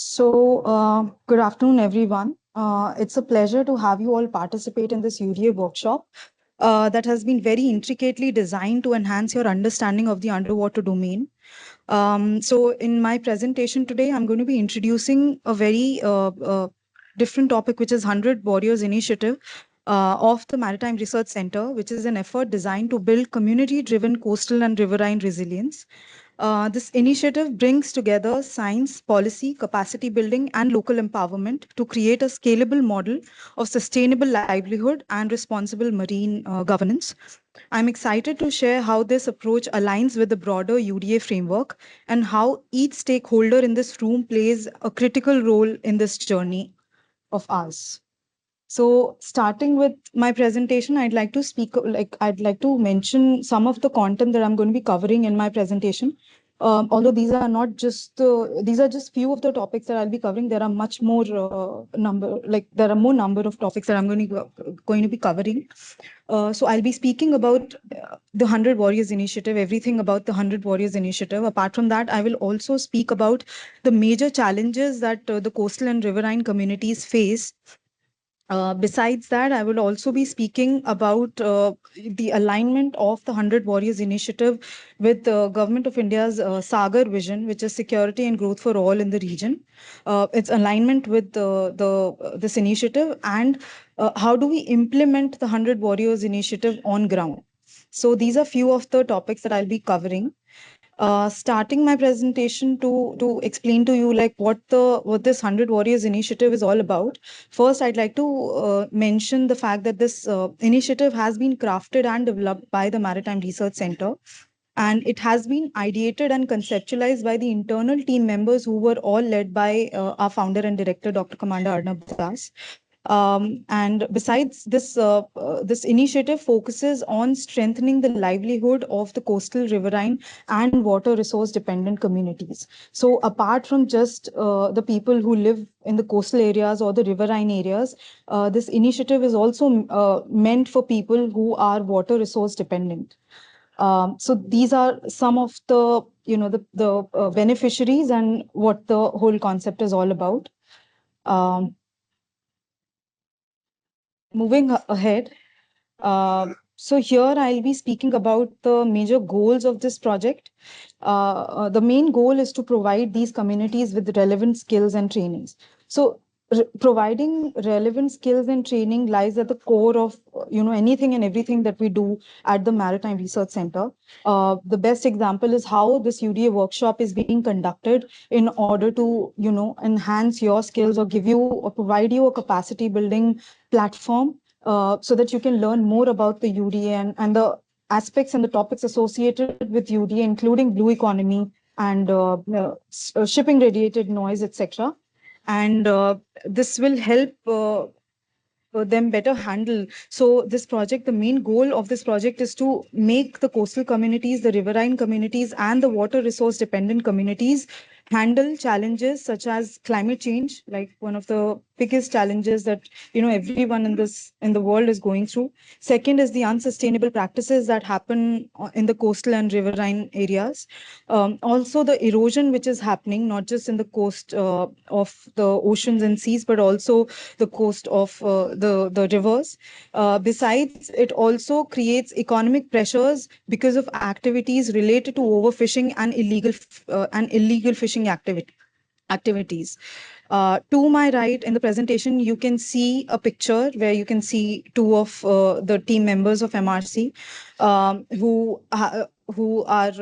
Good afternoon, everyone. It's a pleasure to have you all participate in this UDA workshop that has been very intricately designed to enhance your understanding of the underwater domain. In my presentation today, I'm going to be introducing a very different topic, which is 100 Warriors Initiative of the Maritime Research Centre, which is an effort designed to build community-driven coastal and riverine resilience. This initiative brings together science, policy, capacity building, and local empowerment to create a scalable model of sustainable livelihood and responsible marine governance. I'm excited to share how this approach aligns with the broader UDA framework and how each stakeholder in this room plays a critical role in this journey of ours. So starting with my presentation, I'd like to mention some of the content that I'm going to be covering in my presentation. Although these are not just these are just few of the topics that I'll be covering. There are much more there are more number of topics that I'm going to be covering. So I'll be speaking about the 100 Warriors Initiative, everything about the 100 Warriors Initiative. Apart from that, I will also speak about the major challenges that the coastal and riverine communities face. Besides that, I will also be speaking about the alignment of the 100 Warriors Initiative with the Government of India's Sagar vision, which is security and growth for all in the region. Its alignment with this initiative, and how do we implement the 100 Warriors Initiative on ground. So these are few of the topics that I'll be covering. Starting my presentation to explain to you like what this 100 Warriors Initiative is all about. First, I'd like to mention the fact that this initiative has been crafted and developed by the Maritime Research Centre, and it has been ideated and conceptualized by the internal team members who were all led by our founder and director, Dr. Commander Arnab Das. And besides this, this initiative focuses on strengthening the livelihood of the coastal, riverine, and water resource dependent communities. So apart from just the people who live in the coastal areas or the riverine areas, this initiative is also meant for people who are water resource dependent. So these are some of the, the beneficiaries and what the whole concept is all about. Moving ahead, so here I'll be speaking about the major goals of this project. The main goal is to provide these communities with relevant skills and trainings. So providing relevant skills and training lies at the core of anything and everything that we do at the Maritime Research Centre. The best example is how this UDA workshop is being conducted in order to enhance your skills or give you or provide you a capacity building platform so that you can learn more about the UDA and the aspects and the topics associated with UDA, including blue economy and shipping radiated noise, etc. And this will help them better handle. So this project, the main goal of this project is to make the coastal communities, the riverine communities, and the water resource dependent communities handle challenges such as climate change, like one of the biggest challenges that everyone in the world is going through. Second is the unsustainable practices that happen in the coastal and riverine areas. Also the erosion which is happening not just in the coast of the oceans and seas, but also the coast of the rivers. Besides, it also creates economic pressures because of activities related to overfishing and illegal fishing activities. To my right in the presentation, you can see a picture where you can see two of the team members of MRC who are who are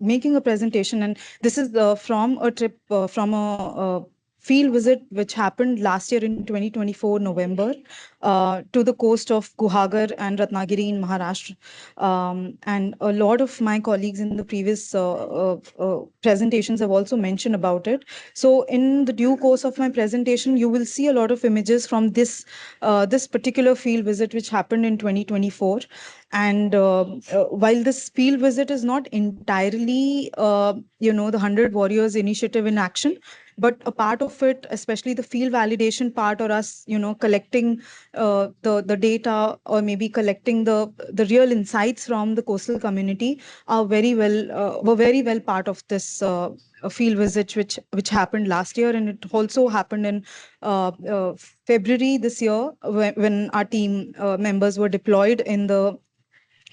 making a presentation, and this is from a trip from a field visit which happened last year in 2024 November to the coast of Guhagar and Ratnagiri in Maharashtra. And a lot of my colleagues in the previous presentations have also mentioned about it. So in the due course of my presentation, you will see a lot of images from this particular field visit which happened in 2024. And while this field visit is not entirely, the 100 Warriors Initiative in action, but a part of it, especially the field validation part, or us, collecting the data, or maybe collecting the real insights from the coastal community, are were very well part of this a field visit which happened last year, and it also happened in February this year when our team members were deployed in the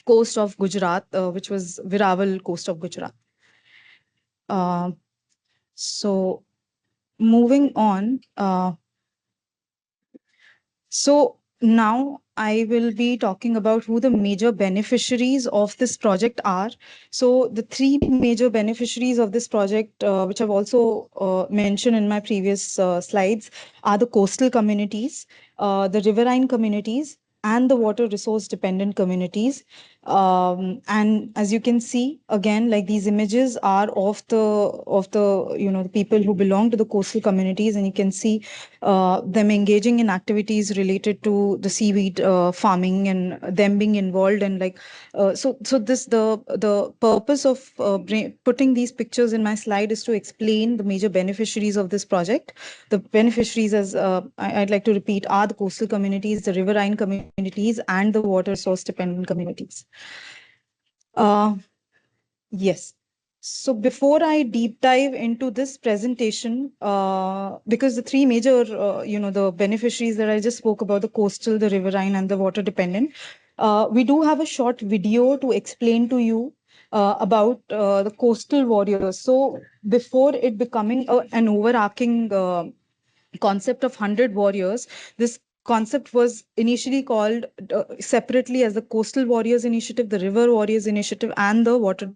coast of Gujarat, which was Viraval coast of Gujarat. So moving on. So now I will be talking about who the major beneficiaries of this project are. So the three major beneficiaries of this project, which I've also mentioned in my previous slides, are the coastal communities, the riverine communities, and the water resource dependent communities. And as you can see, again, like these images are of the people who belong to the coastal communities, and you can see them engaging in activities related to the seaweed farming and them being involved, and so this the purpose of putting these pictures in my slide is to explain the major beneficiaries of this project. The beneficiaries, as I'd like to repeat, are the coastal communities, the riverine communities, and the water source dependent communities. Yes. So before I deep dive into this presentation, because the three major, the beneficiaries that I just spoke about, the coastal, the riverine, and the water dependent, we do have a short video to explain to you about the coastal warriors. So before it becoming an overarching concept of 100 warriors, this concept was initially called separately as the Coastal Warriors Initiative, the River Warriors Initiative, and the Water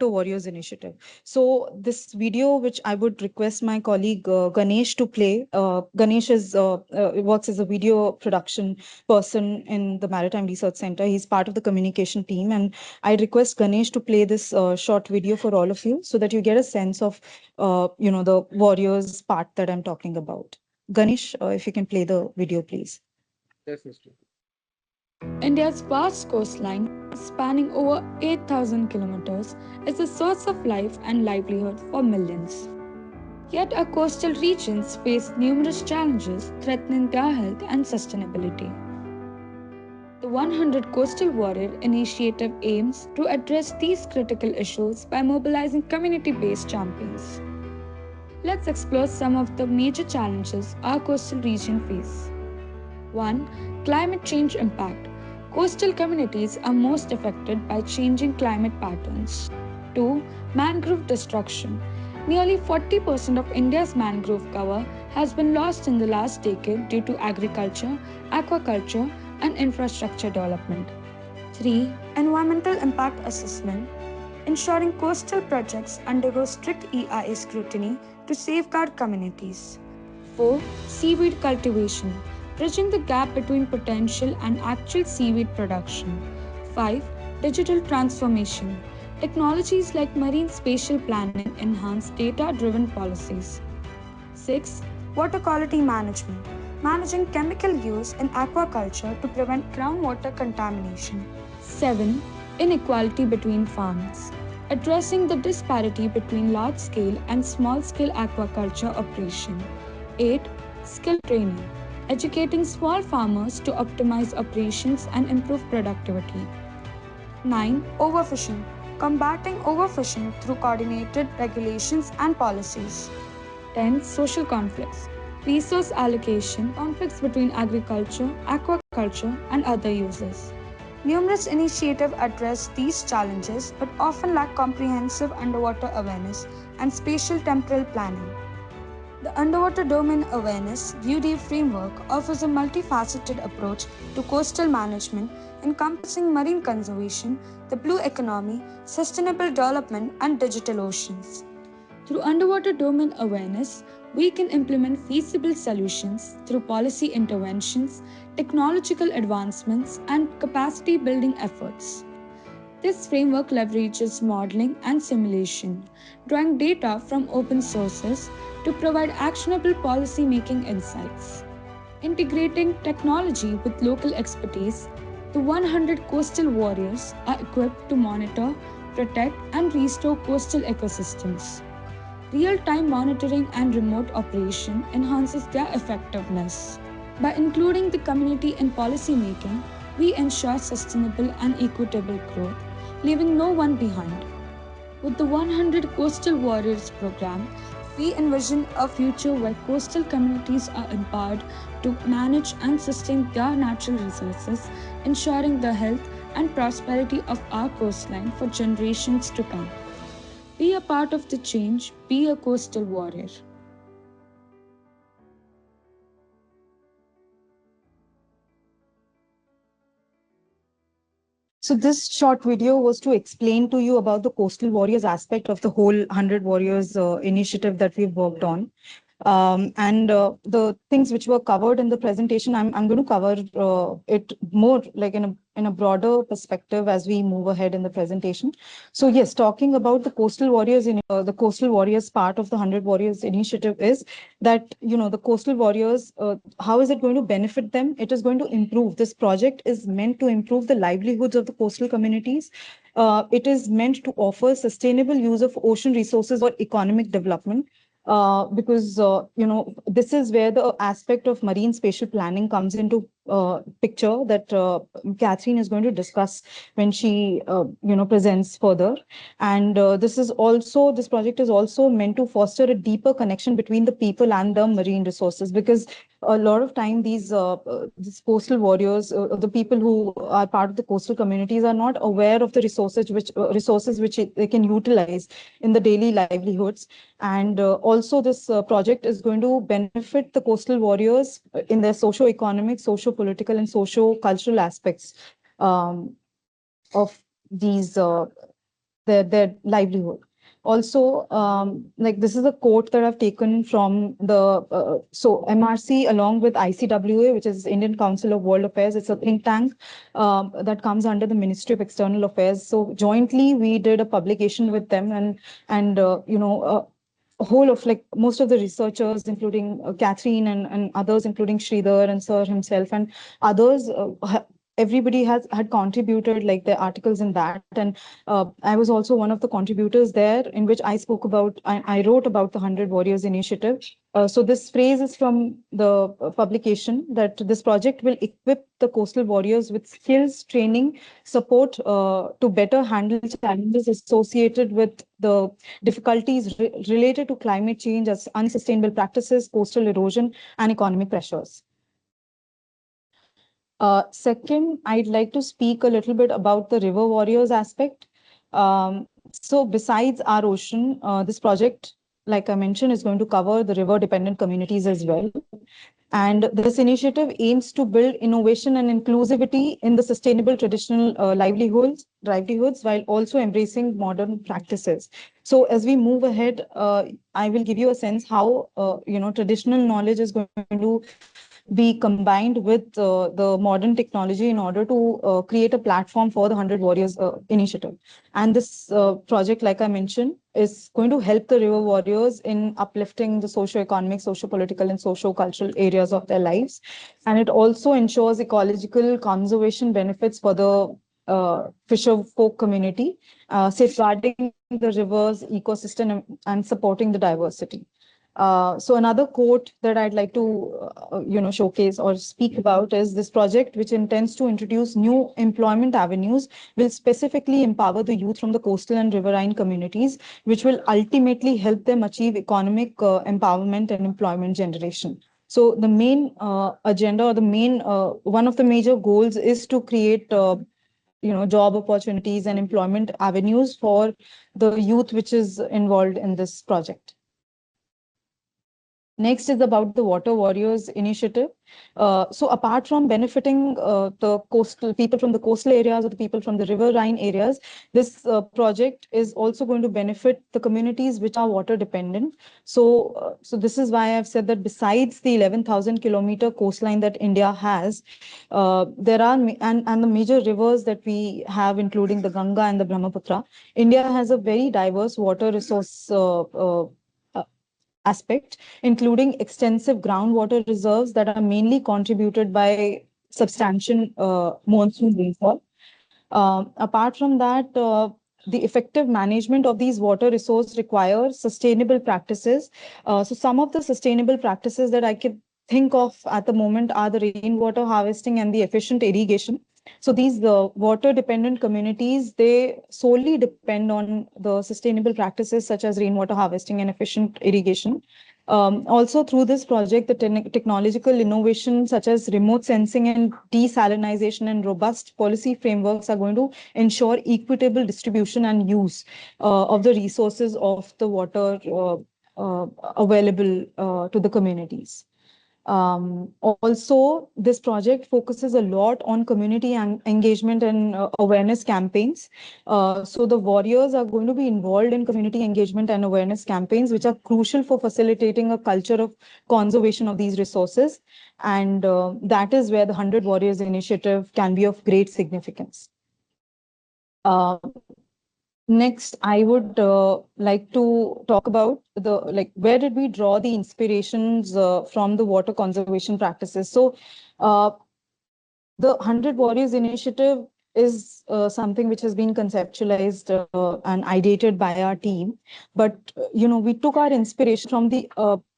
Warriors Initiative. So this video, which I would request my colleague Ganesh to play. Ganesh works as a video production person in the Maritime Research Centre. He's part of the communication team, and I request Ganesh to play this short video for all of you so that you get a sense of the warriors part that I'm talking about. Ganesh, if you can play the video, please. Yes, Nishtha. India's vast coastline, spanning over 8,000 kilometers, is a source of life and livelihood for millions. Yet our coastal regions face numerous challenges threatening their health and sustainability. The 100 Coastal Warrior Initiative aims to address these critical issues by mobilizing community-based champions. Let's explore some of the major challenges our coastal region face. 1. Climate change impact. Coastal communities are most affected by changing climate patterns. 2. Mangrove destruction. Nearly 40% of India's mangrove cover has been lost in the last decade due to agriculture, aquaculture, and infrastructure development. 3. Environmental impact assessment. Ensuring coastal projects undergo strict EIA scrutiny to safeguard communities. 4. Seaweed cultivation. Bridging the gap between potential and actual seaweed production. 5. Digital transformation. Technologies like marine spatial planning enhance data-driven policies. 6. Water quality management. Managing chemical use in aquaculture to prevent groundwater contamination. 7. Inequality between farms. Addressing the disparity between large-scale and small-scale aquaculture operation. 8. Skill training. Educating small farmers to optimize operations and improve productivity. 9. Overfishing. Combating overfishing through coordinated regulations and policies. 10. Social conflicts. Resource allocation, conflicts between agriculture, aquaculture, and other users. Numerous initiatives address these challenges but often lack comprehensive underwater awareness and spatial temporal planning. The Underwater Domain Awareness UDA framework offers a multifaceted approach to coastal management encompassing marine conservation, the blue economy, sustainable development, and digital oceans. Through underwater domain awareness, we can implement feasible solutions through policy interventions, technological advancements, and capacity building efforts. This framework leverages modeling and simulation, drawing data from open sources to provide actionable policy-making insights. Integrating technology with local expertise, the 100 coastal warriors are equipped to monitor, protect, and restore coastal ecosystems. Real-time monitoring and remote operation enhances their effectiveness. By including the community in policy making, we ensure sustainable and equitable growth, leaving no one behind. With the 100 Coastal Warriors program, we envision a future where coastal communities are empowered to manage and sustain their natural resources, ensuring the health and prosperity of our coastline for generations to come. Be a part of the change, be a coastal warrior. So this short video was to explain to you about the Coastal Warriors aspect of the whole 100 Warriors initiative that we've worked on. And the things which were covered in the presentation, I'm going to cover it more like in a broader perspective as we move ahead in the presentation. So yes, talking about the Coastal Warriors in the Coastal Warriors part of the 100 Warriors initiative is that, the Coastal Warriors, how is it going to benefit them? It is going to improve. This project is meant to improve the livelihoods of the coastal communities. It is meant to offer sustainable use of ocean resources for economic development. Because this is where the aspect of marine spatial planning comes into picture that Catherine is going to discuss when she presents further. And this project is also meant to foster a deeper connection between the people and the marine resources, because a lot of time these coastal warriors, the people who are part of the coastal communities, are not aware of the resources which they can utilize in the daily livelihoods. And also this project is going to benefit the coastal warriors in their socio-economic, socio-political, and socio-cultural aspects of these their livelihood. Also, like this is a quote that I've taken from the MRC along with ICWA, which is Indian Council of World Affairs. It's a think tank that comes under the Ministry of External Affairs. So jointly, we did a publication with them, and whole of like most of the researchers, including Catherine and others, including Sridhar and Sir himself and others, everybody has had contributed like their articles in that. And I was also one of the contributors there, in which I wrote about the 100 Warriors Initiative. So this phrase is from the publication, that this project will equip the coastal warriors with skills, training, support to better handle challenges associated with the difficulties related to climate change, as unsustainable practices, coastal erosion, and economic pressures. Second, I'd like to speak a little bit about the river warriors aspect. So besides our ocean, this project, like I mentioned, is going to cover the river dependent communities as well. And this initiative aims to build innovation and inclusivity in the sustainable traditional livelihoods, while also embracing modern practices. So as we move ahead, I will give you a sense how traditional knowledge is going to be combined with the modern technology in order to create a platform for the 100 Warriors initiative. And this project, like I mentioned, is going to help the river warriors in uplifting the socio-economic, socio-political, and socio-cultural areas of their lives. And it also ensures ecological conservation benefits for the fisher folk community, safeguarding the river's ecosystem and supporting the diversity. So another quote that I'd like to, showcase or speak about is this project, which intends to introduce new employment avenues, will specifically empower the youth from the coastal and riverine communities, which will ultimately help them achieve economic empowerment and employment generation. So the main agenda, or the main one of the major goals, is to create job opportunities and employment avenues for the youth which is involved in this project. Next is about the Water Warriors initiative. So apart from benefiting the coastal people from the coastal areas or the people from the riverine areas, this project is also going to benefit the communities which are water dependent. So this is why I've said that besides the 11,000-kilometer coastline that India has, there are and the major rivers that we have, including the Ganga and the Brahmaputra, India has a very diverse water resource aspect, including extensive groundwater reserves that are mainly contributed by substantial monsoon rainfall. Apart from that, the effective management of these water resources requires sustainable practices. So some of the sustainable practices that I can think of at the moment are the rainwater harvesting and the efficient irrigation. So these water dependent communities, they solely depend on the sustainable practices such as rainwater harvesting and efficient irrigation. Also, through this project, the technological innovations such as remote sensing and desalinization and robust policy frameworks are going to ensure equitable distribution and use of the resources of the water available to the communities. Also, this project focuses a lot on community engagement and awareness campaigns. So the warriors are going to be involved in community engagement and awareness campaigns, which are crucial for facilitating a culture of conservation of these resources. And that is where the 100 Warriors Initiative can be of great significance. Uh, Next, I would like to talk about where did we draw the inspirations from the water conservation practices. So, uh, the 100 Warriors Initiative is something which has been conceptualized and ideated by our team. But, we took our inspiration from the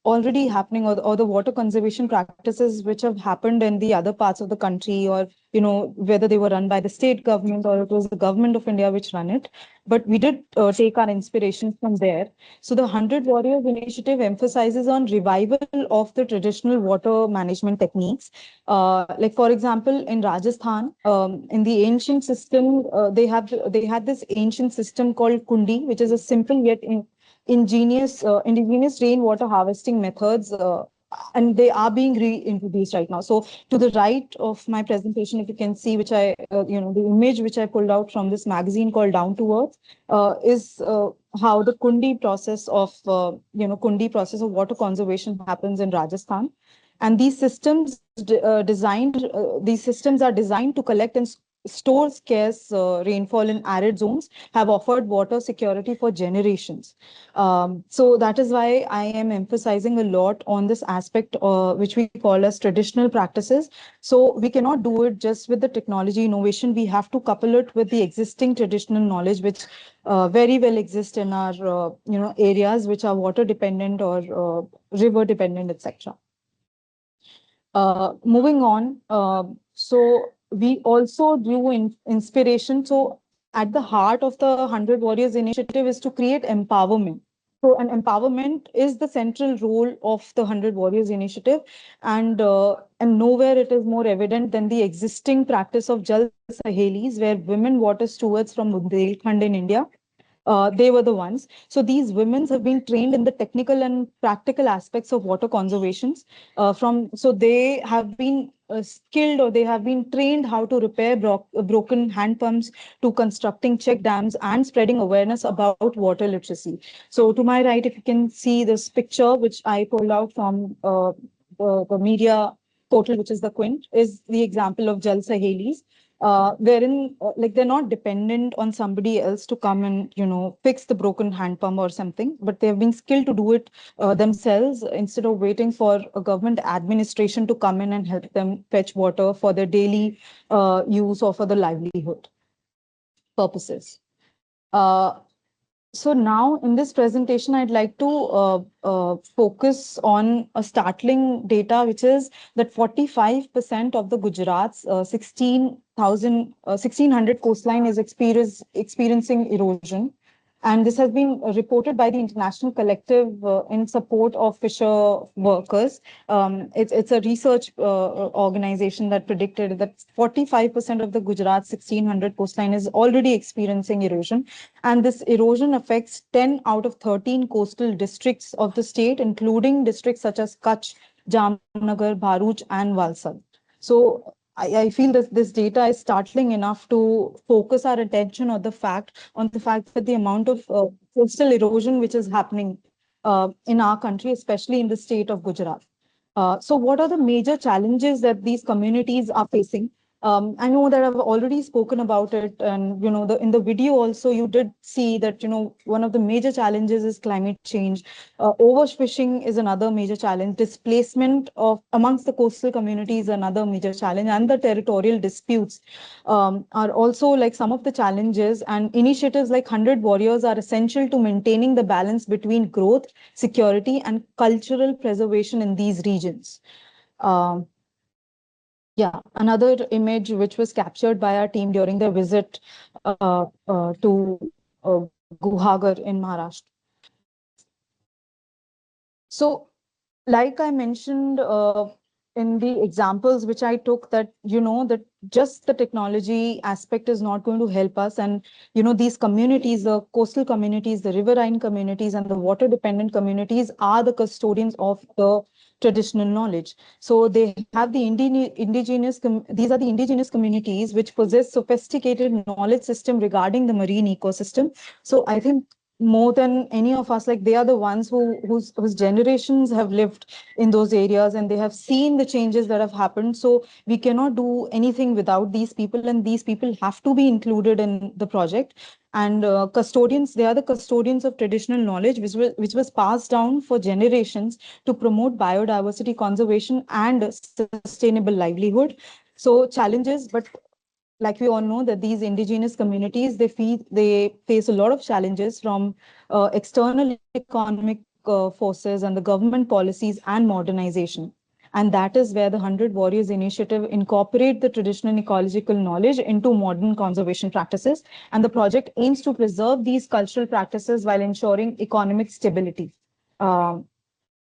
already happening or the water conservation practices which have happened in the other parts of the country, or, whether they were run by the state government or it was the government of India which run it. But we did take our inspiration from there. So the 100 Warriors Initiative emphasizes on revival of the traditional water management techniques. Like for example, in Rajasthan, in the ancient system, they had this ancient system called Kundi, which is a simple yet indigenous rainwater harvesting methods, and they are being reintroduced right now. So to the right of my presentation, if you can see, which the image which I pulled out from this magazine called Down to Earth, is how the Kundi process of water conservation happens in Rajasthan. And these systems are designed to collect and store scarce rainfall in arid zones, have offered water security for generations. So that is why I am emphasizing a lot on this aspect, which we call as traditional practices. So we cannot do it just with the technology innovation. We have to couple it with the existing traditional knowledge, which very well exist in our areas which are water dependent or river dependent, etc. Moving on, so we also drew inspiration. So at the heart of the 100 Warriors Initiative is to create empowerment. So an empowerment is the central role of the 100 Warriors Initiative, and nowhere it is more evident than the existing practice of Jal Sahelis, where women water stewards from Bundelkhand in India, they were the ones. So these women have been trained in the technical and practical aspects of water conservation. So they have been skilled, or they have been trained how to repair broken hand pumps, to constructing check dams and spreading awareness about water literacy. So to my right, if you can see this picture, which I pulled out from the media portal, which is the Quint, is the example of Jal Sahelis, wherein like they're not dependent on somebody else to come and fix the broken hand pump or something, but they've been skilled to do it themselves, instead of waiting for a government administration to come in and help them fetch water for their daily use or for the livelihood purposes. Uh, so now in this presentation, I'd like to focus on a startling data, which is that 45% of the Gujarat's 1600 coastline is experiencing erosion. And this has been reported by the International Collective in support of fisher workers. It's a research organization that predicted that 45% of the Gujarat 1600 coastline is already experiencing erosion. And this erosion affects 10 out of 13 coastal districts of the state, including districts such as Kutch, Jamnagar, Bharuch, and Valsad. So I feel that this data is startling enough to focus our attention on the fact that the amount of coastal erosion which is happening in our country, especially in the state of Gujarat. So what are the major challenges that these communities are facing? I know that I've already spoken about it, and in the video also you did see that one of the major challenges is climate change. Overfishing is another major challenge. Displacement of amongst the coastal communities is another major challenge, and the territorial disputes are also like some of the challenges. And initiatives like 100 Warriors are essential to maintaining the balance between growth, security, and cultural preservation in these regions. Um, Yeah, another image which was captured by our team during their visit to Guhagar in Maharashtra. So, like I mentioned in the examples which I took, that that just the technology aspect is not going to help us, and these communities, the coastal communities, the riverine communities, and the water dependent communities are the custodians of the traditional knowledge. So they have the these are the indigenous communities which possess sophisticated knowledge system regarding the marine ecosystem. So I think more than any of us, like they are the ones whose generations have lived in those areas, and they have seen the changes that have happened. So we cannot do anything without these people, and these people have to be included in the project. And custodians, they are the custodians of traditional knowledge which was passed down for generations to promote biodiversity conservation and sustainable livelihood. So challenges, but like we all know that these indigenous communities, they face a lot of challenges from external economic forces and the government policies and modernization. And that is where the 100 Warriors Initiative incorporate the traditional ecological knowledge into modern conservation practices. And the project aims to preserve these cultural practices while ensuring economic stability. Um,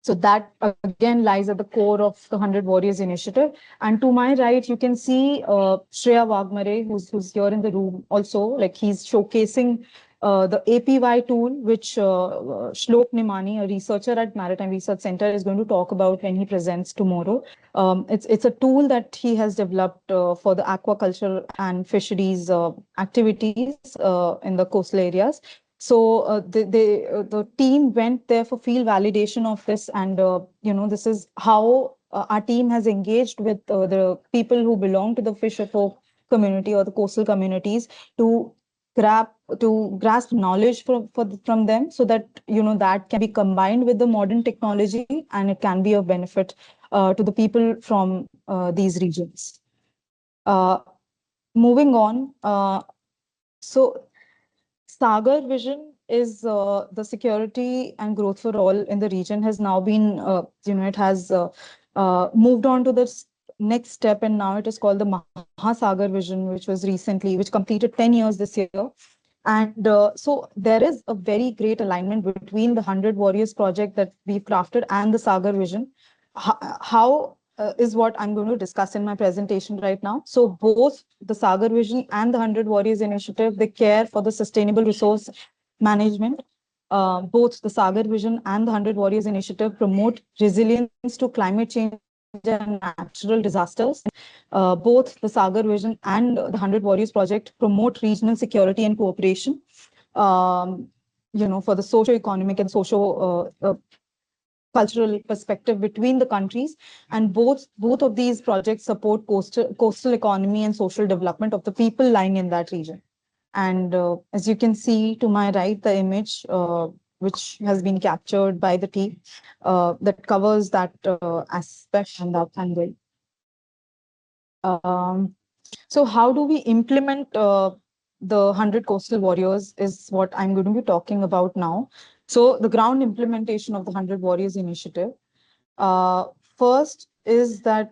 so that again lies at the core of the 100 Warriors Initiative. And to my right, you can see Shreya Wagmare, who's here in the room also. Like he's showcasing the APY tool, which Shlok Nimani, a researcher at Maritime Research Centre, is going to talk about when he presents tomorrow. It's a tool that he has developed for the aquaculture and fisheries activities in the coastal areas. So the team went there for field validation of this, and this is how our team has engaged with the people who belong to the fisher folk community or the coastal communities to grab grasp knowledge from them, so that that can be combined with the modern technology, and it can be of benefit to the people from these regions. Uh, Moving on, so Sagar vision is the security and growth for all in the region has now been, it has moved on to the next step, and now it is called the Mahasagar vision, which was recently, which completed 10 years this year. And so there is a very great alignment between the 100 Warriors project that we've crafted and the Sagar vision. How is what I'm going to discuss in my presentation right now. So both the Sagar vision and the 100 Warriors initiative, they care for the sustainable resource management. Both the Sagar vision and the 100 Warriors initiative promote resilience to climate change and natural disasters. Both the Sagar vision and the 100 Warriors project promote regional security and cooperation. Um, for the socio-economic and cultural perspective between the countries, and both of these projects support coastal economy and social development of the people lying in that region. And as you can see to my right, the image which has been captured by the team that covers that aspect and that angle. Um, so how do we implement the 100 Coastal Warriors is what I'm going to be talking about now. So the ground implementation of the 100 Warriors initiative. First is that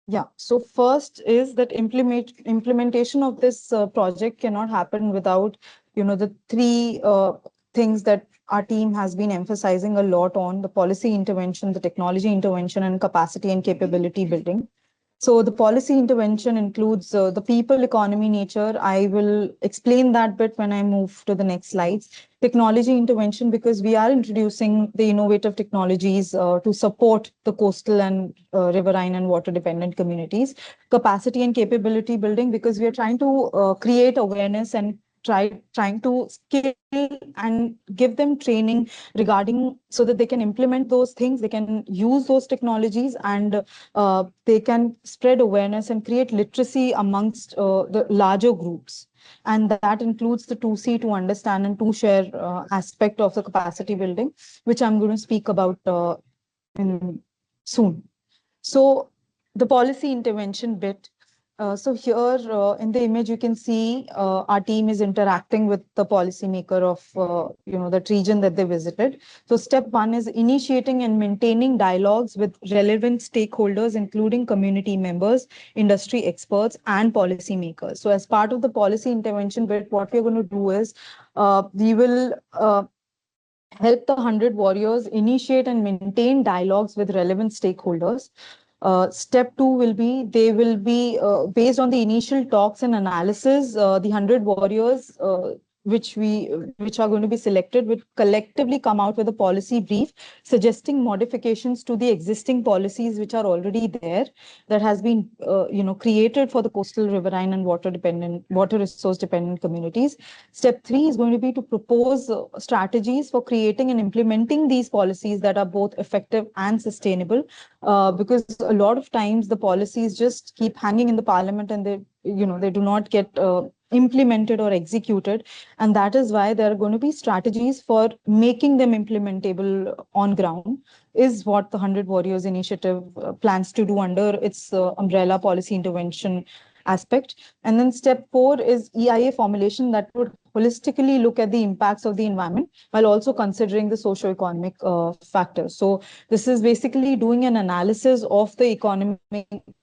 yeah. So first is that implementation of this project cannot happen without, the three things that our team has been emphasizing a lot on: the policy intervention, the technology intervention, and capacity and capability building. So the policy intervention includes the people, economy, nature. I will explain that bit when I move to the next slides. Technology intervention, because we are introducing the innovative technologies to support the coastal and riverine and water dependent communities. Capacity and capability building, because we are trying to create awareness and trying to skill and give them training regarding, so that they can implement those things, they can use those technologies, and they can spread awareness and create literacy amongst the larger groups. And that includes the 2C, to understand, and to share aspect of the capacity building, which I'm going to speak about in soon. So the policy intervention bit. So here in the image, you can see our team is interacting with the policymaker of that region that they visited. So step one is initiating and maintaining dialogues with relevant stakeholders, including community members, industry experts, and policymakers. So as part of the policy intervention bit, what we're going to do is we will help the 100 warriors initiate and maintain dialogues with relevant stakeholders. Step two will be they will be based on the initial talks and analysis. The 100 warriors, which are going to be selected, will collectively come out with a policy brief suggesting modifications to the existing policies which are already there, that has been created for the coastal, riverine, and water resource dependent communities. Step three is going to be to propose strategies for creating and implementing these policies that are both effective and sustainable, because a lot of times the policies just keep hanging in the parliament and they do not get implemented or executed, and that is why there are going to be strategies for making them implementable on ground, is what the 100 warriors initiative plans to do under its umbrella policy intervention aspect. And then step four is EIA formulation that would holistically look at the impacts of the environment while also considering the socio-economic factors. So this is basically doing an analysis of the economic,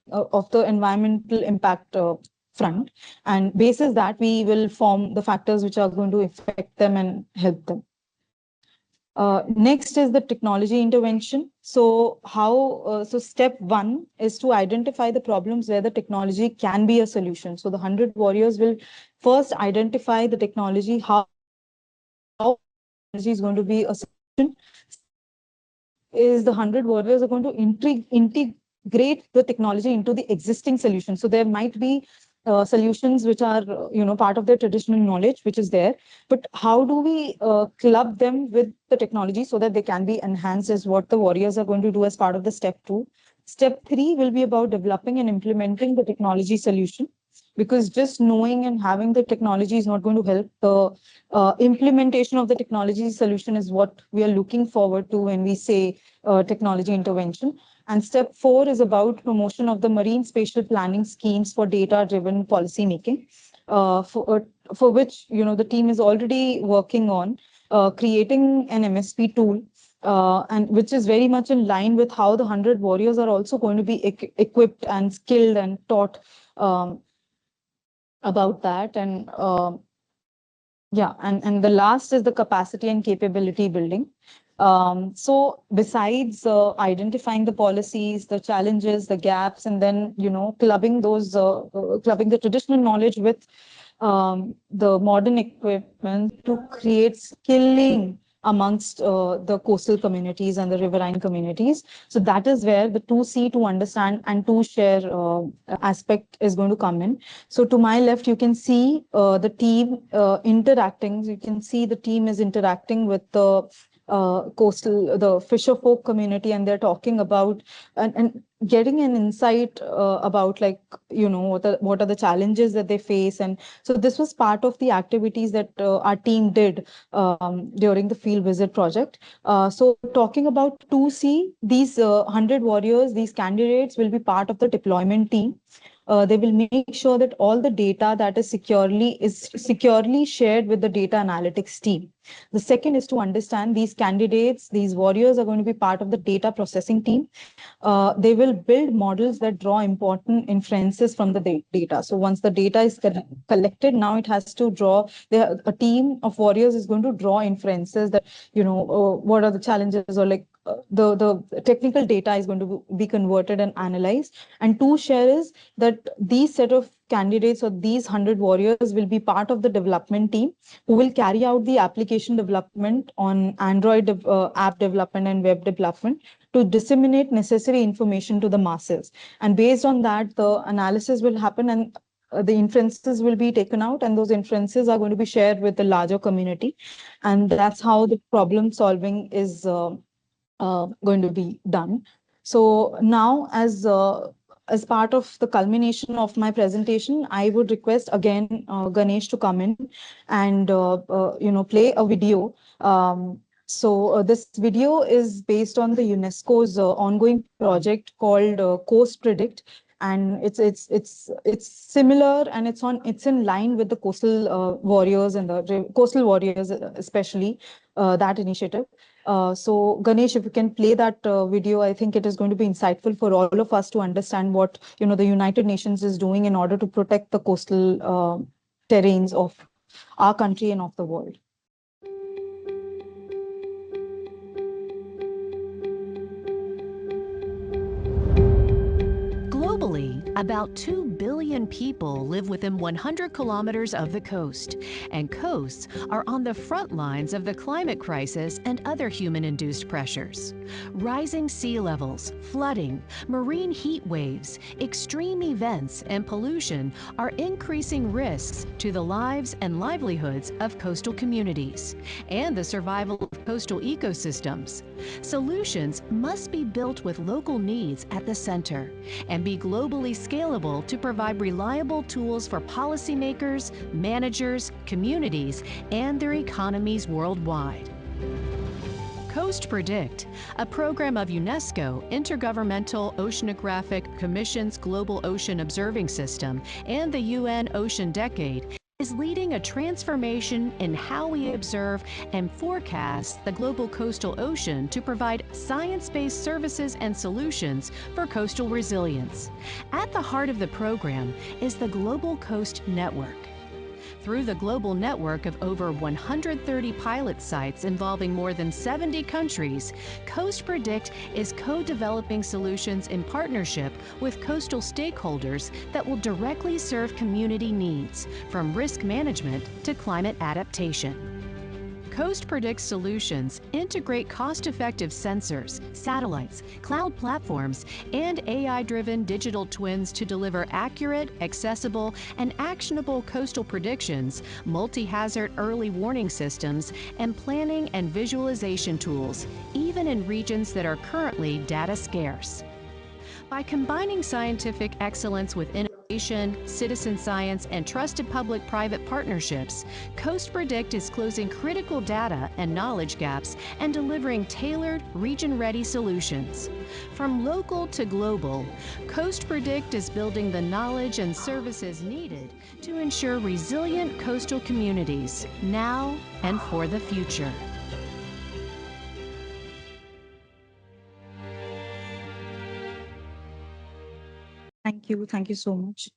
of the environmental impact front. And basis that, we will form the factors which are going to affect them and help them. Next is the technology intervention. So so step one is to identify the problems where the technology can be a solution. So the 100 warriors will first identify the technology, how technology is going to be a solution. Is the 100 warriors are going to integrate the technology into the existing solution. So there might be solutions which are part of their traditional knowledge which is there, but how do we club them with the technology so that they can be enhanced, is what the warriors are going to do as part of the step two. Step three will be about developing and implementing the technology solution, because just knowing and having the technology is not going to help. The implementation of the technology solution is what we are looking forward to when we say technology intervention. And step four is about promotion of the marine spatial planning schemes for data-driven policy making, for which the team is already working on creating an MSP tool, and which is very much in line with how the 100 warriors are also going to be equipped and skilled and taught about that. And yeah, and the last is the capacity and capability building. So besides identifying the policies, the challenges, the gaps, and then clubbing the traditional knowledge with the modern equipment to create skilling amongst the coastal communities and the riverine communities. So that is where the 2C, to understand and to share aspect is going to come in. So to my left, you can see the team interacting. You can see the team is interacting with the the fisher folk community, and they're talking about and getting an insight about, like, what are the challenges that they face. And so this was part of the activities that our team did during the field visit project. So talking about 2C, these 100 warriors, these candidates will be part of the deployment team. They will make sure that all the data that is securely shared with the data analytics team. The second is to understand these candidates, these warriors are going to be part of the data processing team. They will build models that draw important inferences from the data. So once the data is collected, now it has to draw. A team of warriors is going to draw inferences that, what are the challenges, or like the technical data is going to be converted and analyzed. And two share is that these set of candidates, or these 100 warriors, will be part of the development team who will carry out the application development on Android app development and web development to disseminate necessary information to the masses. And based on that, the analysis will happen, and the inferences will be taken out, and those inferences are going to be shared with the larger community. And that's how the problem solving is going to be done. So now, as part of the culmination of my presentation, I would request again Ganesh to come in and play a video. This video is based on the UNESCO's ongoing project called Coast Predict. and it's similar, and it's in line with the coastal warriors and the coastal warriors, especially that initiative. So Ganesh, if you can play that video, I think it is going to be insightful for all of us to understand what the United Nations is doing in order to protect the coastal terrains of our country and of the world. Globally, about 2 billion people live within 100 kilometers of the coast, and coasts are on the front lines of the climate crisis and other human-induced pressures. Rising sea levels, flooding, marine heat waves, extreme events, and pollution are increasing risks to the lives and livelihoods of coastal communities and the survival of coastal ecosystems. Solutions must be built with local needs at the center and be globally scalable to provide reliable tools for policymakers, managers, communities, and their economies worldwide. Coast Predict, a program of UNESCO Intergovernmental Oceanographic Commission's Global Ocean Observing System and the UN Ocean Decade, is leading a transformation in how we observe and forecast the global coastal ocean to provide science-based services and solutions for coastal resilience. At the heart of the program is the Global Coast Network. Through the global network of over 130 pilot sites involving more than 70 countries, Coast Predict is co-developing solutions in partnership with coastal stakeholders that will directly serve community needs, from risk management to climate adaptation. Coast Predict solutions integrate cost-effective sensors, satellites, cloud platforms, and AI-driven digital twins to deliver accurate, accessible, and actionable coastal predictions, multi-hazard early warning systems, and planning and visualization tools, even in regions that are currently data scarce. By combining scientific excellence with innovation, citizen science, and trusted public-private partnerships, Coast Predict is closing critical data and knowledge gaps and delivering tailored, region-ready solutions. From local to global, Coast Predict is building the knowledge and services needed to ensure resilient coastal communities now and for the future. Thank you so much.